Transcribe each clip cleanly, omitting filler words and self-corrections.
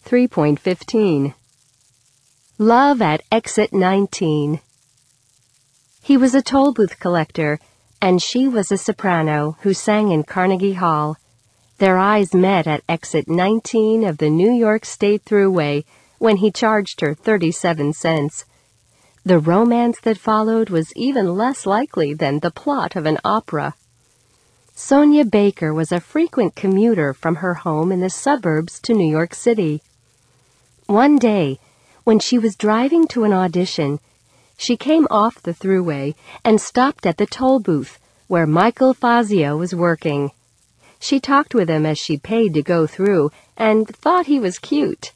3.15 Love at Exit 19. He was a toll booth collector, and she was a soprano who sang in Carnegie Hall. Their eyes met at Exit 19 of the New York State Thruway when he charged her 37 cents. The romance that followed was even less likely than the plot of an opera. Sonia Baker was a frequent commuter from her home in the suburbs to New York City. One day, when she was driving to an audition, she came off the thruway and stopped at the toll booth where Michael Fazio was working. She talked with him as she paid to go through and thought he was cute.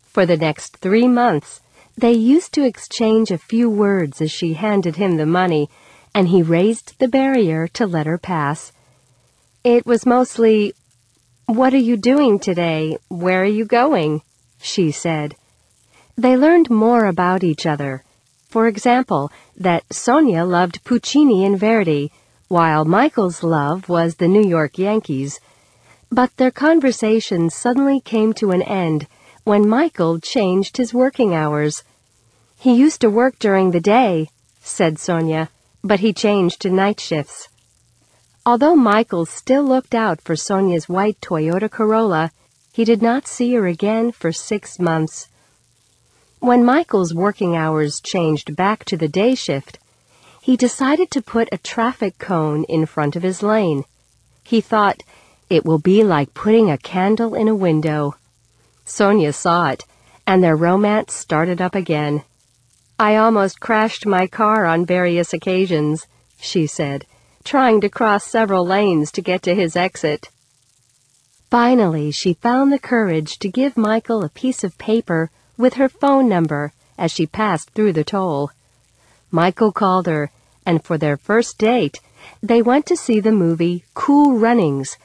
For the next 3 months, they used to exchange a few words as she handed him the money, and he raised the barrier to let her pass. It was mostly, "What are you doing today? Where are you going?" she said. They learned more about each other. For example, that Sonia loved Puccini and Verdi, while Michael's love was the New York Yankees. But their conversation suddenly came to an end when Michael changed his working hours. "He used to work during the day," said Sonia, "but he changed to night shifts." Although Michael still looked out for Sonia's white Toyota Corolla, he did not see her again for 6 months. When Michael's working hours changed back to the day shift, he decided to put a traffic cone in front of his lane. He thought, "It will be like putting a candle in a window." Sonia saw it, and their romance started up again. "I almost crashed my car on various occasions," she said, trying to cross several lanes to get to his exit. Finally, she found the courage to give Michael a piece of paper with her phone number as she passed through the toll. Michael called her, and for their first date, they went to see the movie Cool Runnings,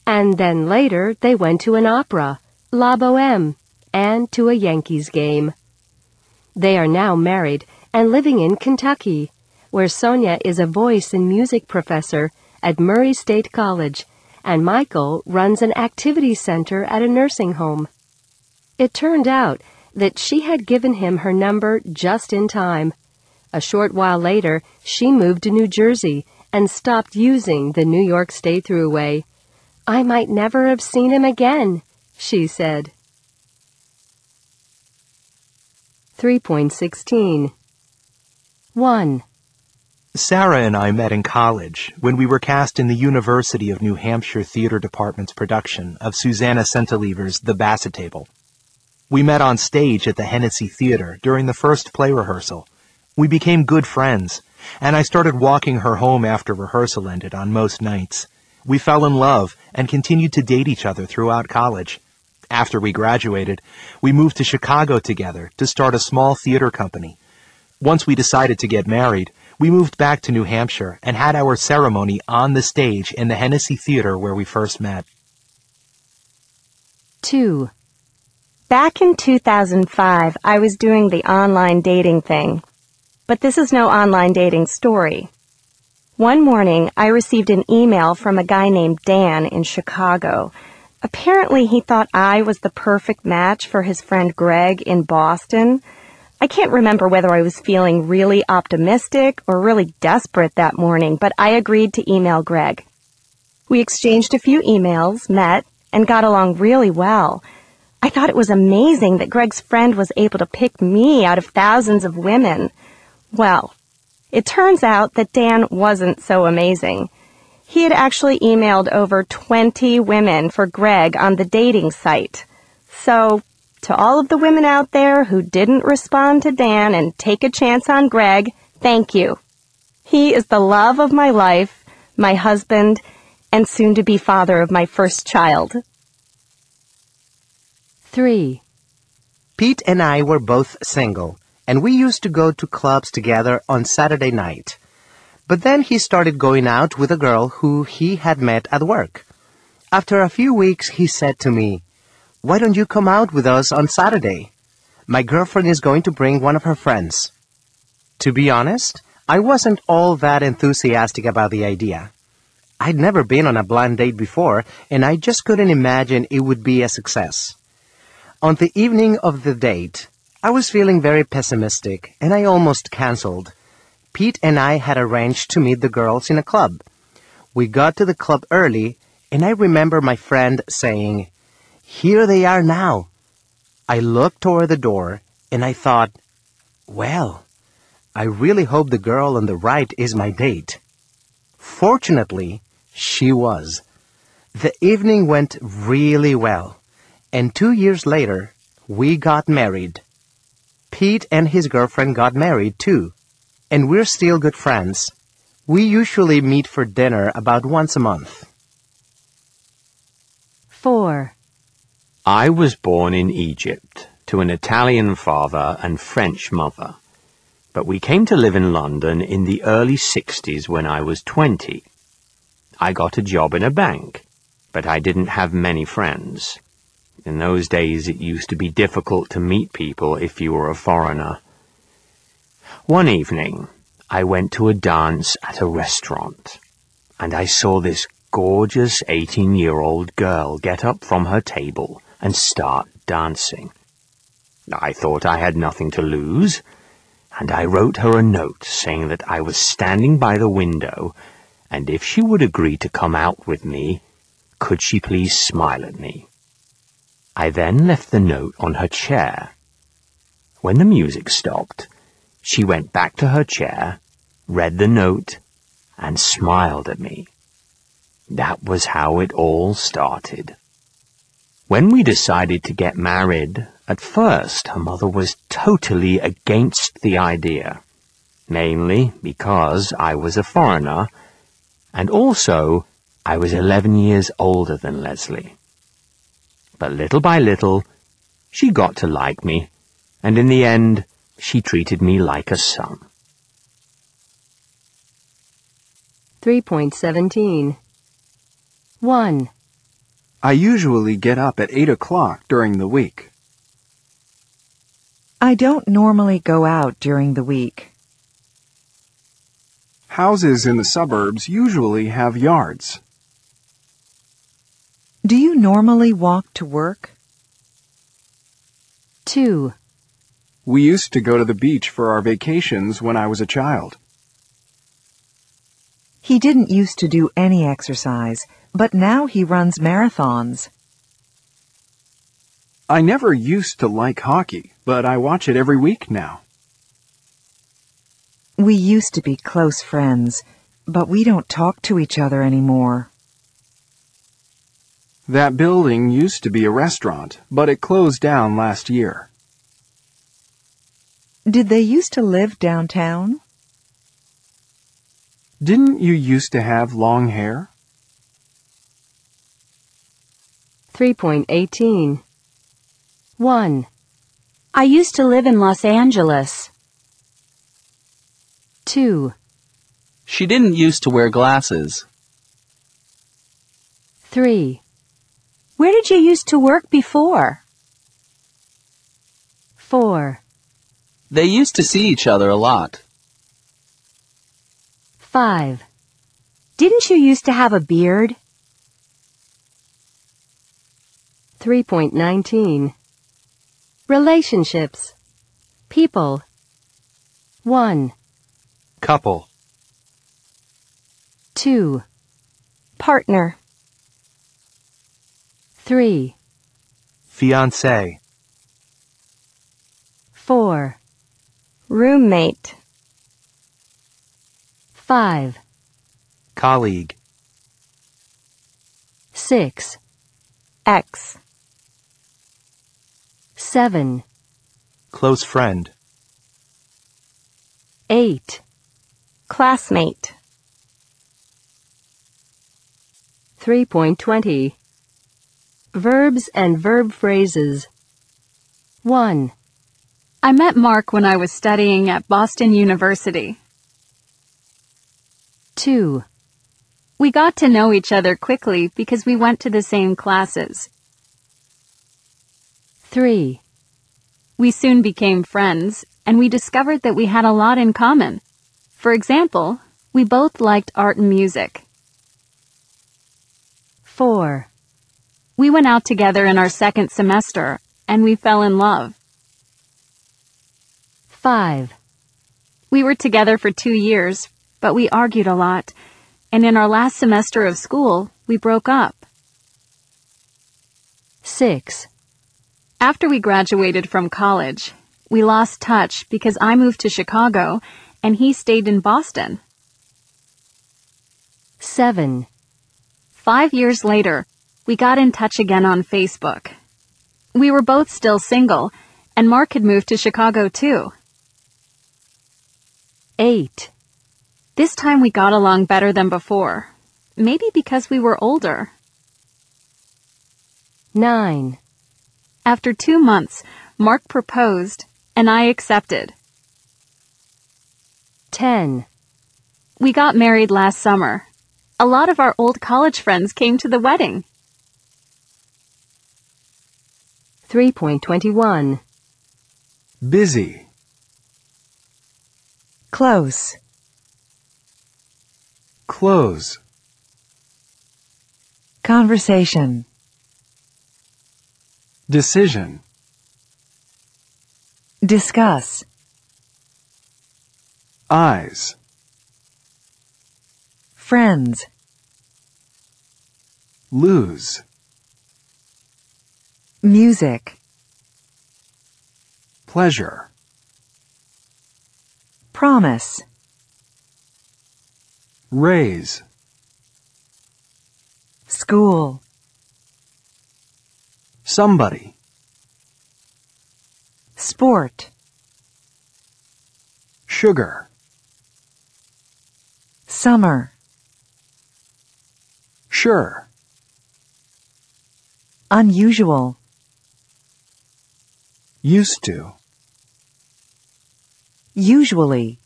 and then later they went to an opera, La Bohème, and to a Yankees game. They are now married and living in Kentucky, where Sonia is a voice and music professor at Murray State College, and Michael runs an activity center at a nursing home. It turned out that she had given him her number just in time. A short while later, she moved to New Jersey and stopped using the New York State Thruway. "I might never have seen him again," she said. 3.16 1. Sarah and I met in college when we were cast in the University of New Hampshire Theater Department's production of Susanna Centelivre's The Basset Table. We met on stage at the Hennessy Theater during the first play rehearsal. We became good friends, and I started walking her home after rehearsal ended on most nights. We fell in love and continued to date each other throughout college. After we graduated, we moved to Chicago together to start a small theater company. Once we decided to get married, we moved back to New Hampshire and had our ceremony on the stage in the Hennessy Theater where we first met. 2. Back in 2005, I was doing the online dating thing. But this is no online dating story. One morning, I received an email from a guy named Dan in Chicago. Apparently, he thought I was the perfect match for his friend Greg in Boston. I can't remember whether I was feeling really optimistic or really desperate that morning, but I agreed to email Greg. We exchanged a few emails, met, and got along really well. I thought it was amazing that Greg's friend was able to pick me out of thousands of women. Well, it turns out that Dan wasn't so amazing. He had actually emailed over 20 women for Greg on the dating site. So, to all of the women out there who didn't respond to Dan and take a chance on Greg, thank you. He is the love of my life, my husband, and soon-to-be father of my first child. 3. Pete and I were both single, and we used to go to clubs together on Saturday night. But then he started going out with a girl who he had met at work. After a few weeks, he said to me, "Why don't you come out with us on Saturday? My girlfriend is going to bring one of her friends." To be honest, I wasn't all that enthusiastic about the idea. I'd never been on a blind date before, and I just couldn't imagine it would be a success. On the evening of the date, I was feeling very pessimistic, and I almost canceled. Pete and I had arranged to meet the girls in a club. We got to the club early, and I remember my friend saying, "Here they are now." I looked toward the door, and I thought, well, I really hope the girl on the right is my date. Fortunately, she was. The evening went really well, and 2 years later, we got married. Pete and his girlfriend got married too, and we're still good friends. We usually meet for dinner about once a month. 4. I was born in Egypt to an Italian father and French mother, but we came to live in London in the early 60s when I was 20. I got a job in a bank, but I didn't have many friends. In those days it used to be difficult to meet people if you were a foreigner. One evening, I went to a dance at a restaurant, and I saw this gorgeous 18-year-old girl get up from her table and start dancing. I thought I had nothing to lose, and I wrote her a note saying that I was standing by the window, and if she would agree to come out with me, could she please smile at me? I then left the note on her chair. When the music stopped, she went back to her chair, read the note, and smiled at me. That was how it all started. When we decided to get married, at first her mother was totally against the idea, mainly because I was a foreigner, and also I was 11 years older than Leslie. But little by little, she got to like me, and in the end, she treated me like a son. 3.17. 1. I usually get up at 8 o'clock during the week. I don't normally go out during the week. Houses in the suburbs usually have yards. Do you normally walk to work? 2. We used to go to the beach for our vacations when I was a child. He didn't used to do any exercise, but now he runs marathons. I never used to like hockey, but I watch it every week now. We used to be close friends, but we don't talk to each other anymore. That building used to be a restaurant, but it closed down last year. Did they used to live downtown? Didn't you used to have long hair? 3.18. 1. I used to live in Los Angeles. 2. She didn't used to wear glasses. 3. Where did you used to work before? 4. They used to see each other a lot. 5. Didn't you used to have a beard? 3.19. Relationships. People. 1. Couple. 2. Partner. 3. Fiancé. 4. Roommate. 5. Colleague. 6. Ex. 7. Close friend. 8. Classmate. 3.20. Verbs and verb phrases. 1. I met Mark when I was studying at Boston University. 2. We got to know each other quickly because we went to the same classes. 3. We soon became friends, and we discovered that we had a lot in common. For example, we both liked art and music. 4. We went out together in our second semester, and we fell in love. 5. We were together for 2 years, but we argued a lot, and in our last semester of school, we broke up. 6. After we graduated from college, we lost touch because I moved to Chicago and he stayed in Boston. 7. 5 years later, we got in touch again on Facebook. We were both still single, and Mark had moved to Chicago too. 8. This time we got along better than before, maybe because we were older. 9. After 2 months, Mark proposed, and I accepted. 10. We got married last summer. A lot of our old college friends came to the wedding. 3.21. Busy. Close. Close. Conversation. Decision. Discuss. Eyes. Friends. Lose. Music. Pleasure. Promise. Raise. School. Somebody. Sport. Sugar. Summer. Sure. Unusual. Used to. Usually.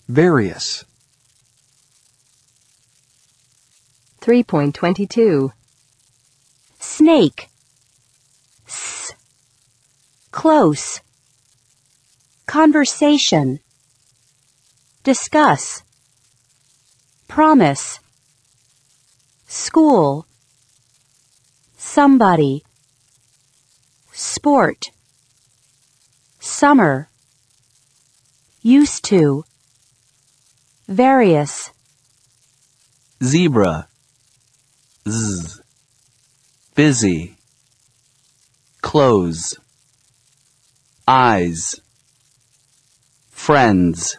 Various. 3.22. Snake. S. Close. Conversation. Discuss. Promise. School. Somebody. Sport. Summer. Used to. Various. Zebra. Z. Busy. Close. Eyes. Friends.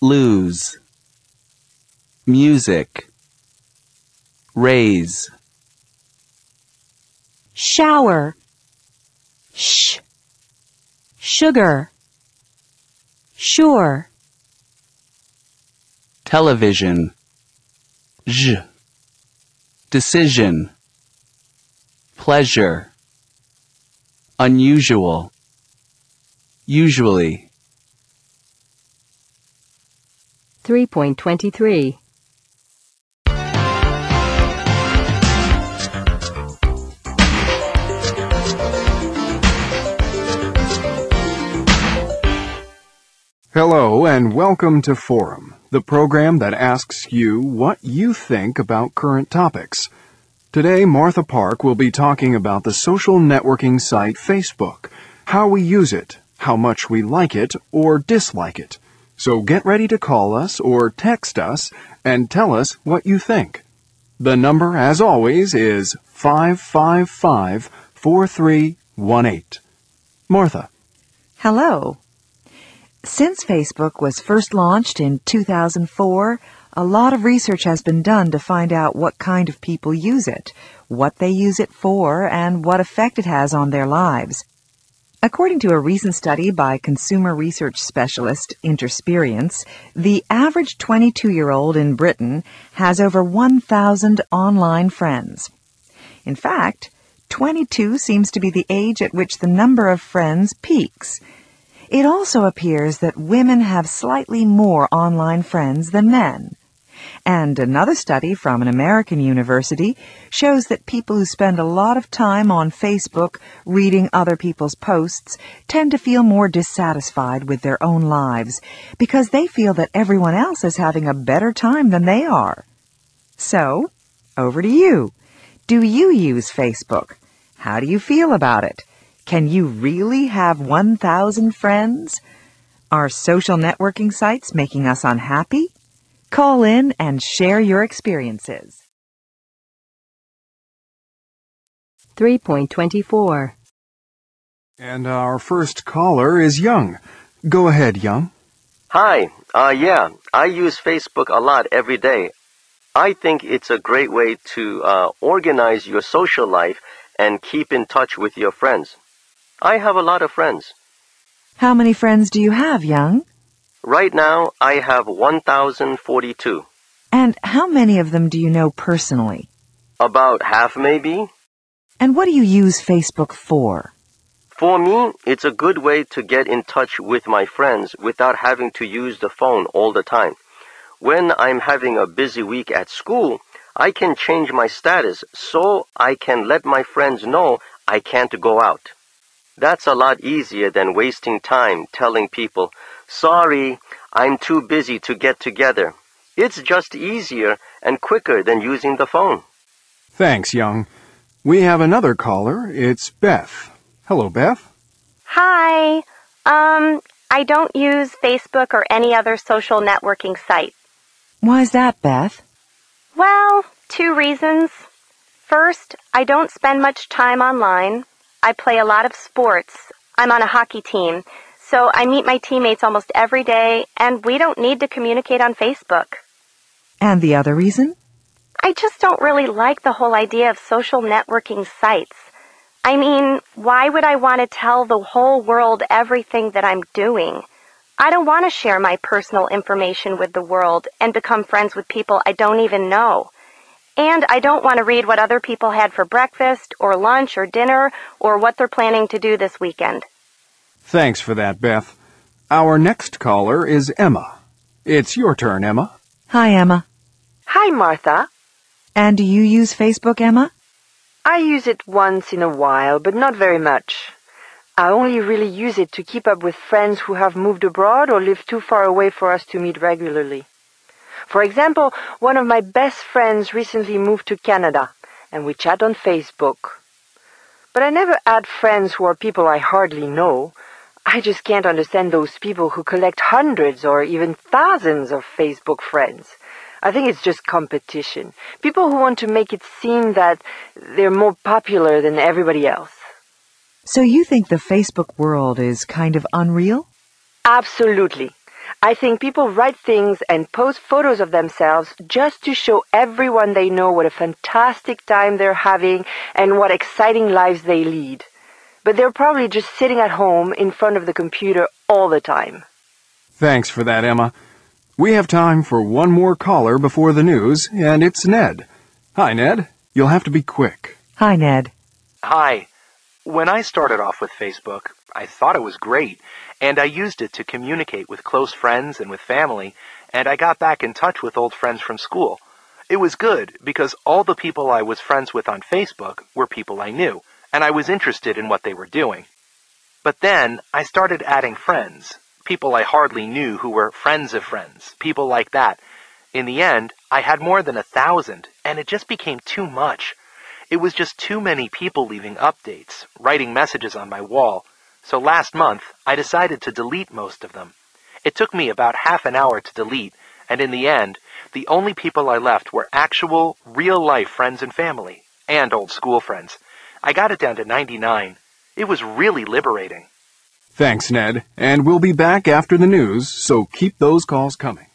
Lose. Music. Raise. Shower. Sh. Sugar. Sure. Television. J. Decision. Pleasure. Unusual. Usually. 3.23. Hello and welcome to Forum, the program that asks you what you think about current topics. Today, Martha Park will be talking about the social networking site Facebook, how we use it, how much we like it or dislike it. So get ready to call us or text us and tell us what you think. The number, as always, is 555-4318. Martha. Hello. Since Facebook was first launched in 2004, a lot of research has been done to find out what kind of people use it, what they use it for, and what effect it has on their lives. According to a recent study by consumer research specialist Intersperience, the average 22-year-old in Britain has over 1,000 online friends. In fact, 22 seems to be the age at which the number of friends peaks. It also appears that women have slightly more online friends than men. And another study from an American university shows that people who spend a lot of time on Facebook reading other people's posts tend to feel more dissatisfied with their own lives because they feel that everyone else is having a better time than they are. So, over to you. Do you use Facebook? How do you feel about it? Can you really have 1,000 friends? Are social networking sites making us unhappy? Call in and share your experiences. 3.24. And our first caller is Young. Go ahead, Young. Hi. Yeah, I use Facebook a lot every day. I think it's a great way to organize your social life and keep in touch with your friends. I have a lot of friends. How many friends do you have, Young? Right now, I have 1,042. And how many of them do you know personally? About half, maybe. And what do you use Facebook for? For me, it's a good way to get in touch with my friends without having to use the phone all the time. When I'm having a busy week at school, I can change my status so I can let my friends know I can't go out. That's a lot easier than wasting time telling people, "Sorry, I'm too busy to get together." It's just easier and quicker than using the phone. Thanks, Young. We have another caller. It's Beth. Hello, Beth. Hi. I don't use Facebook or any other social networking site. Why's that, Beth? Well, 2 reasons. First, I don't spend much time online. I play a lot of sports. I'm on a hockey team, so I meet my teammates almost every day, and we don't need to communicate on Facebook. And the other reason? I just don't really like the whole idea of social networking sites. I mean, why would I want to tell the whole world everything that I'm doing? I don't want to share my personal information with the world and become friends with people I don't even know. And I don't want to read what other people had for breakfast or lunch or dinner or what they're planning to do this weekend. Thanks for that, Beth. Our next caller is Emma. It's your turn, Emma. Hi, Emma. Hi, Martha. And do you use Facebook, Emma? I use it once in a while, but not very much. I only really use it to keep up with friends who have moved abroad or live too far away for us to meet regularly. For example, one of my best friends recently moved to Canada, and we chat on Facebook. But I never add friends who are people I hardly know. I just can't understand those people who collect hundreds or even thousands of Facebook friends. I think it's just competition. People who want to make it seem that they're more popular than everybody else. So you think the Facebook world is kind of unreal? Absolutely. I think people write things and post photos of themselves just to show everyone they know what a fantastic time they're having and what exciting lives they lead. But they're probably just sitting at home in front of the computer all the time. Thanks for that, Emma. We have time for one more caller before the news, and it's Ned. Hi, Ned. You'll have to be quick. Hi, Ned. Hi. When I started off with Facebook, I thought it was great, and I used it to communicate with close friends and with family, and I got back in touch with old friends from school. It was good because all the people I was friends with on Facebook were people I knew, and I was interested in what they were doing. But then I started adding friends, people I hardly knew who were friends of friends, people like that. In the end, I had more than 1,000, and it just became too much. It was just too many people leaving updates, writing messages on my wall. So last month, I decided to delete most of them. It took me about half an hour to delete, and in the end, the only people I left were actual, real-life friends and family, and old school friends. I got it down to 99. It was really liberating. Thanks, Ned. And we'll be back after the news, so keep those calls coming.